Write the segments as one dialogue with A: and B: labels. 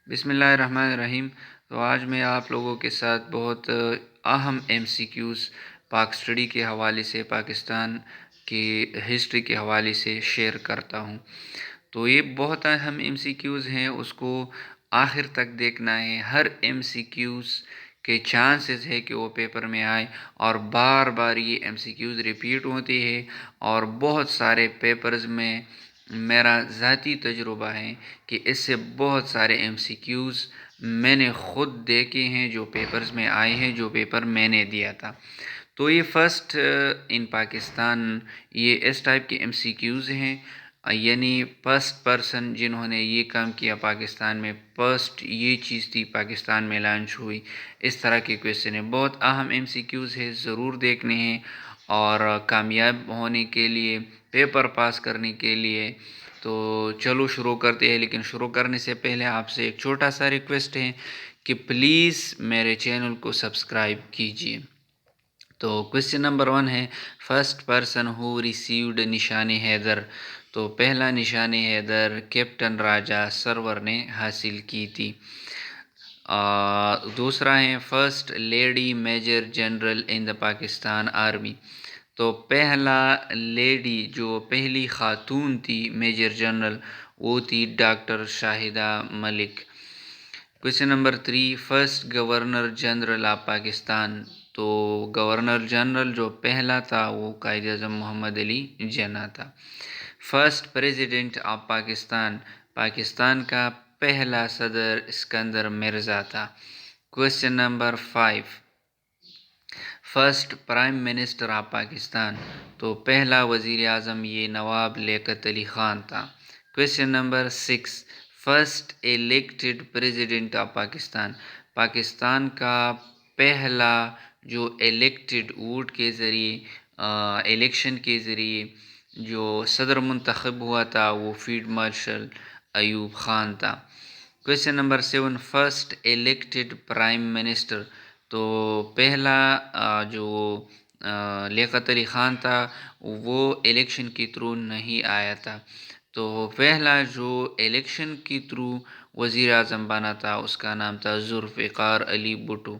A: بسم اللہ الرحمن الرحیم۔ تو آج میں آپ لوگوں کے ساتھ بہت اہم ایم سی کیوز پاک اسٹڈی کے حوالے سے، پاکستان کی ہسٹری کے حوالے سے شیئر کرتا ہوں۔ تو یہ بہت اہم ایم سی کیوز ہیں، اس کو آخر تک دیکھنا ہے۔ ہر ایم سی کیوز کے چانسز ہے کہ وہ پیپر میں آئے، اور بار بار یہ ایم سی کیوز ریپیٹ ہوتی ہے، اور بہت سارے پیپرز میں میرا ذاتی تجربہ ہے کہ اس سے بہت سارے ایم سی کیوز میں نے خود دیکھے ہیں جو پیپرز میں آئے ہیں، جو پیپر میں نے دیا تھا۔ تو یہ فرسٹ ان پاکستان یہ اس ٹائپ کے ایم سی کیوز ہیں، یعنی فرسٹ پرسن جنہوں نے یہ کام کیا پاکستان میں، فرسٹ یہ چیز تھی پاکستان میں لانچ ہوئی۔ اس طرح کے کویسچن ہیں، بہت اہم ایم سی کیوز ہے، ضرور دیکھنے ہیں، اور کامیاب ہونے کے لیے، پیپر پاس کرنے کے لیے۔ تو چلو شروع کرتے ہیں، لیکن شروع کرنے سے پہلے آپ سے ایک چھوٹا سا ریکویسٹ ہے کہ پلیز میرے چینل کو سبسکرائب کیجیے۔ تو کویسچن نمبر 1 ہے، فرسٹ پرسن ہو ریسیوڈ نشان-e-حیدر۔ تو پہلا نشان-e-حیدر کیپٹن راجہ سرور نے حاصل کی تھی۔ دوسرا ہے، فرسٹ لیڈی میجر جنرل ان دا پاکستان آرمی۔ تو پہلا لیڈی جو پہلی خاتون تھی میجر جنرل، وہ تھی doctor Shahida Malik. Question number 3، first governor general of Pakistan. تو گورنر جنرل جو پہلا تھا وہ قائد-اعظم محمد علی جناح تھا۔ First president of Pakistan, Pakistan کا پہلا صدر اسکندر مرزا تھا۔ Question number 5، first prime minister of Pakistan. تو پہلا وزیر اعظم یہ نواب لیاقت علی خان تھا۔ Question number 6، first elected president of Pakistan, Pakistan کا پہلا جو الیکٹڈ ووٹ کے ذریعے، الیکشن کے ذریعے جو صدر منتخب ہوا تھا، وہ فیلڈ مارشل ایوب خان تھا۔ Question number 7، first elected prime minister. تو پہلا جو لیاقت علی خان تھا، وہ الیکشن کے تھرو نہیں آیا تھا۔ تو پہلا جو الیکشن کے تھرو وزیر اعظم بنا تھا، اس کا نام تھا Zulfikar Ali Bhutto.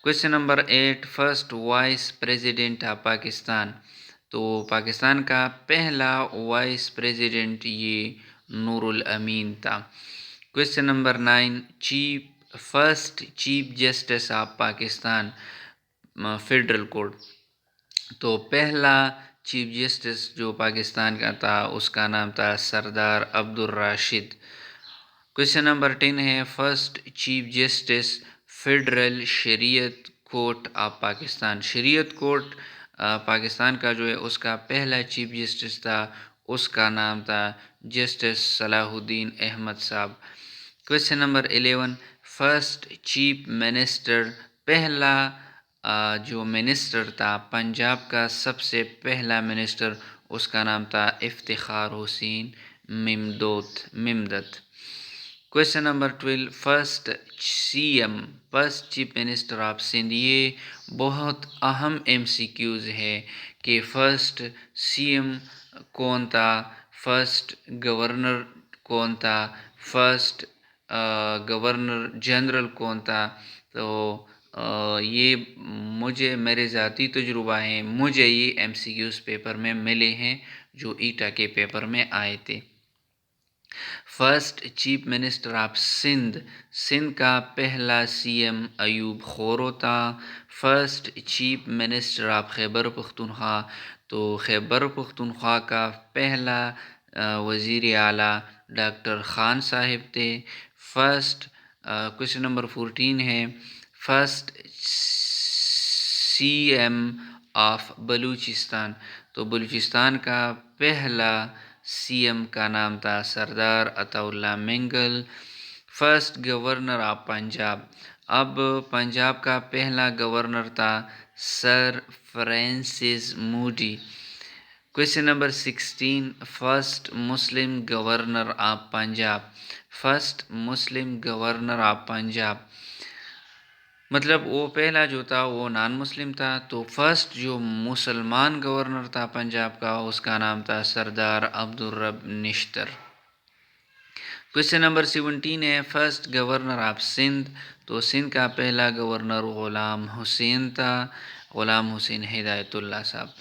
A: Question number 8، first vice president of Pakistan. تو پاکستان کا پہلا وائس پریزیڈنٹ یہ نور-ال-امین تھا۔ Question number 9، first chief justice of Pakistan federal court. تو پہلا چیف جسٹس جو پاکستان کا تھا، اس کا نام تھا سردار عبدالراشد۔ کویسچن نمبر 10 ہے، فرسٹ چیف جسٹس فیڈرل شریعت کورٹ آف پاکستان۔ شریعت کورٹ پاکستان کا جو ہے، اس کا پہلا چیف جسٹس تھا، اس کا نام تھا جسٹس صلاح الدین احمد صاحب۔ Question number 11، first chief minister, پہلا جو منسٹر تھا پنجاب کا، سب سے پہلا منسٹر، اس کا نام تھا Iftikhar Hussain Mamdot. Question number 12، first C M, first chief minister of Sindh. یہ بہت اہم ایم سی کیوز ہے کہ فرسٹ سی ایم کون تھا، فرسٹ گورنر کون تھا، فرسٹ گورنر جنرل کون تھا۔ تو یہ مجھے میرے ذاتی تجربہ ہیں، مجھے یہ ایم سی کیوز پیپر میں ملے ہیں جو ایٹا کے پیپر میں آئے تھے۔ First chief minister of Sindh, Sindh کا پہلا سی ایم ایوب خورو تھا۔ First chief minister of Khyber Pakhtunkhwa, تو خیبر پختونخوا کا پہلا وزیر اعلیٰ ڈاکٹر خان صاحب تھے۔ فرسٹ کویسچن نمبر 14 ہے، first C M of Balochistan. تو بلوچستان کا پہلا سی ایم کا نام تھا سردار عطا اللہ منگل۔ فرسٹ گورنر آف پنجاب، اب پنجاب کا پہلا گورنر تھا sir Francis Mudie. Question number 16، first Muslim governor of Punjab, first Muslim governor of Punjab, مطلب وہ پہلا جو تھا وہ نان مسلم تھا، تو فرسٹ جو مسلمان گورنر تھا پنجاب کا، اس کا نام تھا سردار عبدالرب نشتر۔ क्वेश्चन नंबर 17 है फर्स्ट गवर्नर ऑफ सिंध। तो सिंध का पहला गवर्नर गुलाम हुसैन था, गुलाम हुसैन हिदायतुल्लाह साहब।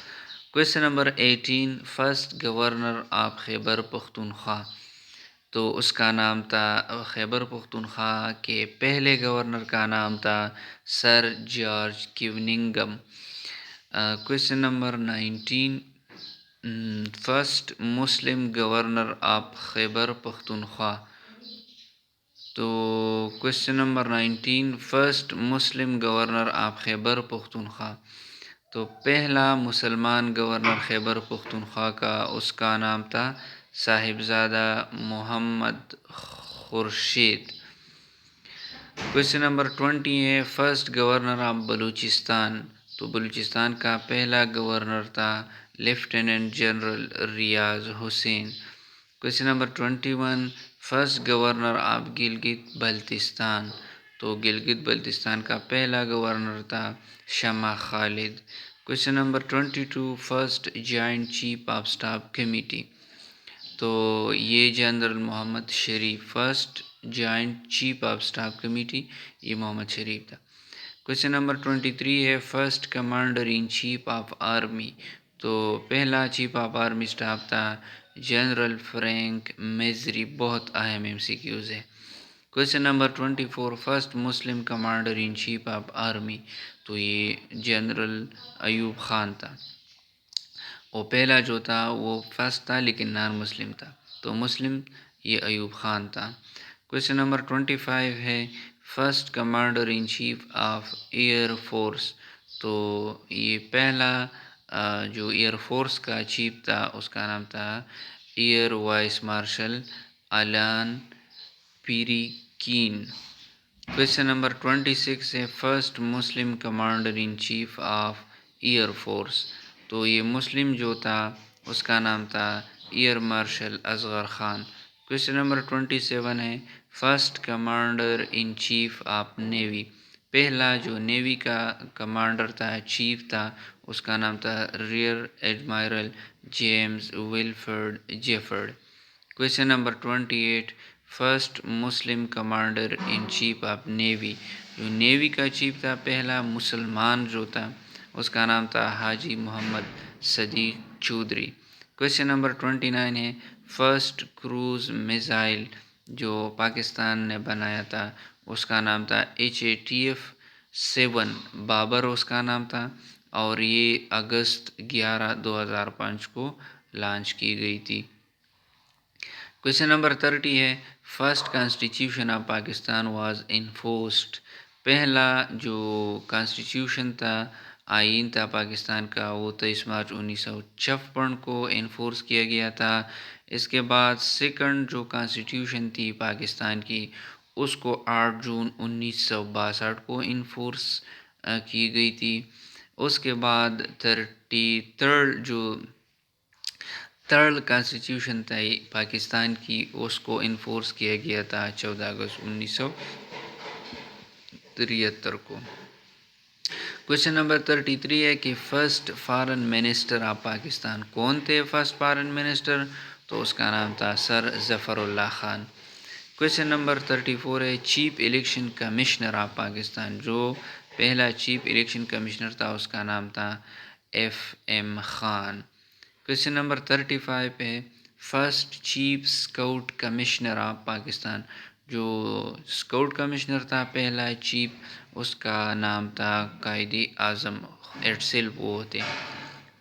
A: Question number 18 first governor of Khyber Pakhtunkhwa. तो उसका नाम था खैबर पख्तूनख्वा के पहले गवर्नर का नाम था sir George Cunningham. Question number 19 first Muslim governor of Khyber Pakhtunkhwa. तो question number 19 first Muslim governor of Khyber Pakhtunkhwa. तो पहला मुसलमान गवर्नर खैबर पख्तूनख्वा का उसका नाम था साहिबजादा मोहम्मद खुर्शीद। क्वेश्चन नंबर 20 है फर्स्ट गवर्नर ऑफ बलूचिस्तान। तो बलूचिस्तान का पहला गवर्नर था lieutenant general Riaz Hussain. Question number 21 first governor of Gilgit Baltistan. तो गिलगित बल्तिस्तान का पहला गवर्नर था Shama Khalid. Question number 22 first joint chief of staff committee. तो ये general Mohammad Sharif, first joint chief of staff committee ये मोहम्मद शरीफ था। क्वेश्चन नंबर 23 है first commander in chief of army. तो पहला चीफ ऑफ आर्मी स्टाफ था जनरल फ्रैंक मेजरी। बहुत अहम एमसीक्यूज है। Question number 24 first Muslim commander in chief of army. तो ये जनरल अयूब खान था। वो पहला जो था वो फर्स्ट था लेकिन नॉन मुस्लिम था, तो मुस्लिम ये अयूब खान था। क्वेश्चन नंबर 25 है first commander in chief of air force. तो ये पहला जो एयर फोर्स का चीफ था उसका नाम था एयर वाइस मार्शल अलान पीरिकीन। क्वेश्चन नंबर 26 है first Muslim commander in chief of air force. तो ये मुस्लिम जो था उसका नाम था air marshal Asghar Khan. Question number 27 है first commander in chief of navy. पहला जो नेवी का कमांडर था, चीफ था, उसका नाम था rear admiral James Wilfred Jefford. Question number 28 first Muslim commander in chief of navy. जो नेवी का चीफ था पहला मुसलमान जो था उसका नाम था हाजी मोहम्मद सदीक चौधरी। क्वेश्चन नंबर 29 है फर्स्ट क्रूज मिसाइल जो पाकिस्तान ने बनाया था उसका नाम था HATF-7 बाबर उसका नाम था, और ये अगस्त 11 2005 को लॉन्च की गई थी। क्वेश्चन नंबर 30 है first constitution of Pakistan was enforced. पहला जो कॉन्स्टिट्यूशन था, आइन था पाकिस्तान का, वो 23 मार्च 1956 को इन्फोर्स किया गया था। इसके बाद सेकंड जो कॉन्स्टिट्यूशन थी पाकिस्तान की उसको 8 जून 1962 को इन्फोर्स की गई थी। उसके बाद 33rd जो थर्ड कॉन्स्टिट्यूशन था पाकिस्तान की उसको इन्फोर्स किया गया था 14 अगस्त 1973 को। क्वेश्चन नंबर 33 है कि first foreign minister of Pakistan कौन थे? फर्स्ट फॉरेन मिनिस्टर, तो उसका नाम था sir Zafrullah Khan. Question number 34 है chief election commissioner of Pakistan. जो पहला चीफ इलेक्शन कमिश्नर था उसका नाम था FM खान। क्वेश्चन नंबर 35 है first chief scout commissioner of Pakistan. जो स्काउट कमिश्नर था पहला चीफ उसका नाम था क्वाइद-ए-आज़म एटसेल वो थे।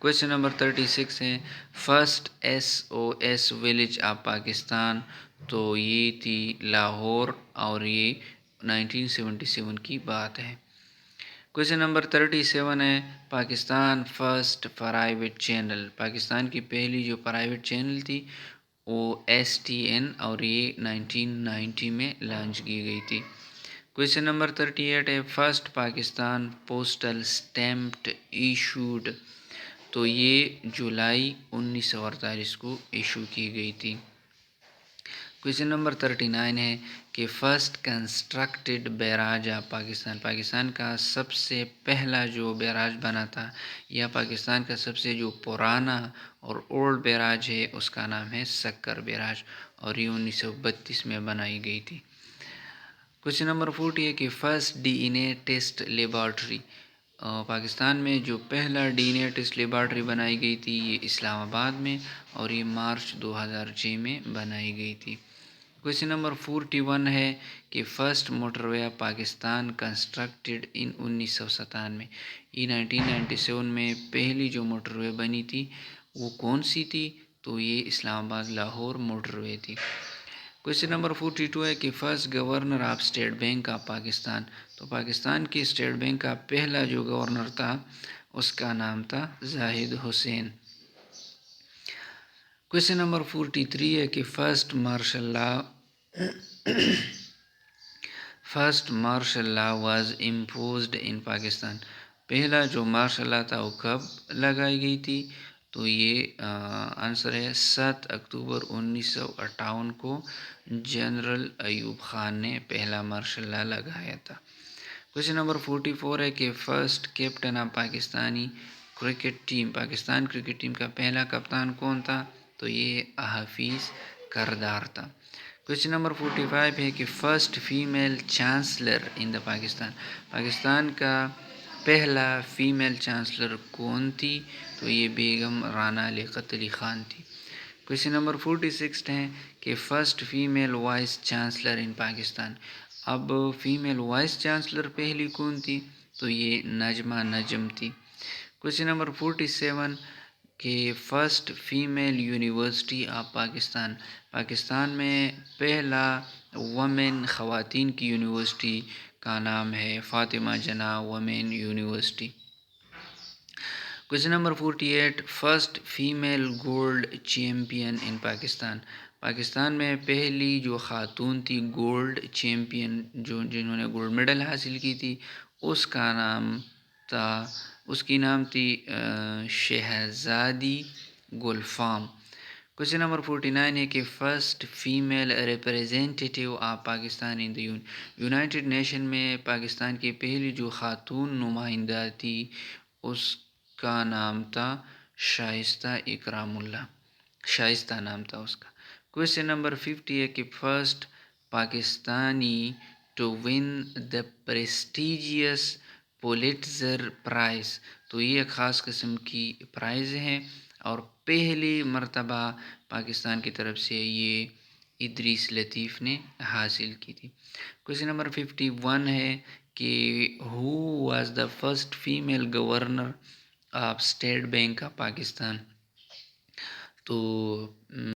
A: क्वेश्चन नंबर 36 है first SOS village of Pakistan. तो ये थी लाहौर और ये 1977 की बात है। क्वेश्चन नंबर 37 है Pakistan first private channel. Pakistan की पहली जो प्राइवेट चैनल थी वो STN और ये 1990 में लॉन्च की गई थी। क्वेश्चन नंबर 38 है first Pakistan postal stamped issued. तो ये जुलाई 1948 को इशू की गई थी। क्वेश्चन नंबर 39 है कि first constructed barrage of Pakistan, Pakistan का सबसे पहला जो बैराज बना था या पाकिस्तान का सबसे जो पुराना और ओल्ड बैराज है उसका नाम है सक्कर बैराज और ये 1932 में बनाई गई थी। क्वेश्चन नंबर 40 है कि first DNA test laboratory, Pakistan में जो पहला डीएनए टेस्ट लेबॉर्ट्री बनाई गई थी ये इस्लामाबाद में और ये मार्च 2006 में बनाई गई थी। क्वेश्चन नंबर 41 है कि first motorway of Pakistan constructed in 1997, ये 1997 में पहली जो मोटरवे बनी थी वो कौन सी थी, तो ये इस्लामाबाद लाहौर मोटरवे थी। क्वेश्चन नंबर 42 है कि first governor of state bank of Pakistan, तो पाकिस्तान की स्टेट बैंक का पहला जो गवर्नर था उसका नाम था जाहिद हुसैन। क्वेश्चन नंबर 43 है कि first martial law was imposed in Pakistan, पहला जो मार्शल लॉ था वो कब लगाई गई थी, तो ये आंसर है 7 अक्टूबर 1958 को जनरल अयूब खान ने पहला मार्शल लॉ लगाया था। क्वेश्चन नंबर 44 है कि first captain of Pakistani cricket team, Pakistan cricket team का पहला कप्तान कौन था, तो ये हाफिज करदार था। क्वेश्चन नंबर 45 है कि first female chancellor in the Pakistan, Pakistan का पहला फीमेल चांसलर कौन थी, तो ये बेगम राना लियाकत अली खान थी। क्वेश्चन नंबर 46 है कि फर्स्ट फीमेल वाइस चांसलर इन पाकिस्तान, अब फीमेल वाइस चांसलर पहली कौन थी, तो ये नजमा नजम थी। क्वेश्चन नंबर 47 कि first female university of Pakistan, Pakistan में पहला वमेन ख़वातीन की यूनिवर्सिटी का नाम है Fatima Jinnah women university. Question number 48 first female gold champion in Pakistan, Pakistan में पहली जो ख़ातून थी गोल्ड चैम्पियन जो जिन्होंने गोल्ड मेडल हासिल की थी उसका नाम था, उसकी नाम थी शहजादी गुलफाम। क्वेश्चन नंबर 49 है कि first female representative of Pakistan in the United nation में पाकिस्तान की पहली जो ख़ातून नुमाइंदा थी उसका नाम था शाइस्ता इकरामुल्लाह, शाइस्ता नाम था उसका। क्वेश्चन नंबर 50 है कि first Pakistani to win the prestigious Pulitzer prize, तो ये ख़ास किस्म की प्राइज़ है और पहली मर्तबा पाकिस्तान की तरफ से ये इदरीस लतीफ़ ने हासिल की थी। क्वेश्चन नंबर 51 है कि who was the first female governor of state bank of Pakistan, तो